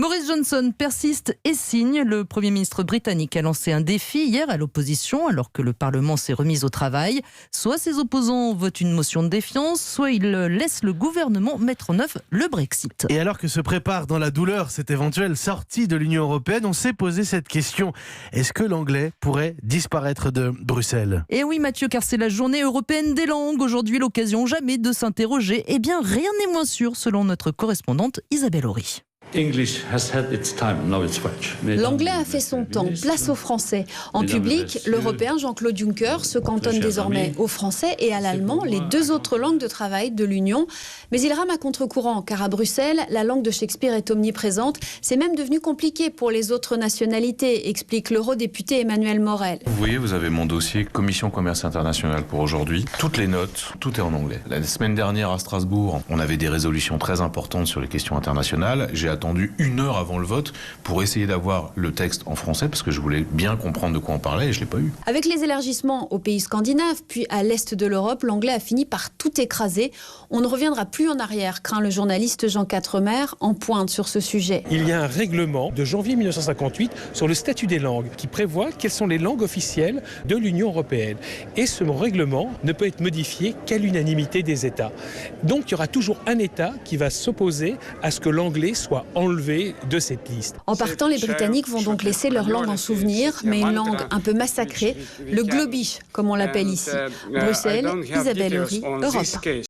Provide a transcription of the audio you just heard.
Boris Johnson persiste et signe. Le Premier ministre britannique a lancé un défi hier à l'opposition alors que le Parlement s'est remis au travail. Soit ses opposants votent une motion de défiance, soit ils laissent le gouvernement mettre en œuvre le Brexit. Et alors que se prépare dans la douleur cette éventuelle sortie de l'Union européenne, on s'est posé cette question. Est-ce que l'anglais pourrait disparaître de Bruxelles ? Et oui Mathieu, car c'est la journée européenne des langues. Aujourd'hui, l'occasion jamais de s'interroger. Eh bien, rien n'est moins sûr selon notre correspondante Isabelle Horry. L'anglais a fait son temps, place au français. En public, l'européen Jean-Claude Juncker se cantonne désormais au français et à l'allemand, les deux autres langues de travail de l'Union. Mais il rame à contre-courant, car à Bruxelles, la langue de Shakespeare est omniprésente. C'est même devenu compliqué pour les autres nationalités, explique l'eurodéputé Emmanuel Morel. Vous voyez, vous avez mon dossier Commission Commerce International pour aujourd'hui. Toutes les notes, tout est en anglais. La semaine dernière à Strasbourg, on avait des résolutions très importantes sur les questions internationales. J'ai attendu 1 heure avant le vote pour essayer d'avoir le texte en français parce que je voulais bien comprendre de quoi on parlait et je ne l'ai pas eu. Avec les élargissements aux pays scandinaves, puis à l'est de l'Europe, l'anglais a fini par tout écraser. On ne reviendra plus en arrière, craint le journaliste Jean Quatremer, en pointe sur ce sujet. Il y a un règlement de janvier 1958 sur le statut des langues qui prévoit quelles sont les langues officielles de l'Union européenne. Et ce règlement ne peut être modifié qu'à l'unanimité des États. Donc il y aura toujours un État qui va s'opposer à ce que l'anglais soit enlevé de cette liste. En partant, les Britanniques vont donc laisser leur langue en souvenir, mais une langue un peu massacrée, le globish, comme on l'appelle ici. Bruxelles, Isabelle Horry, Europe.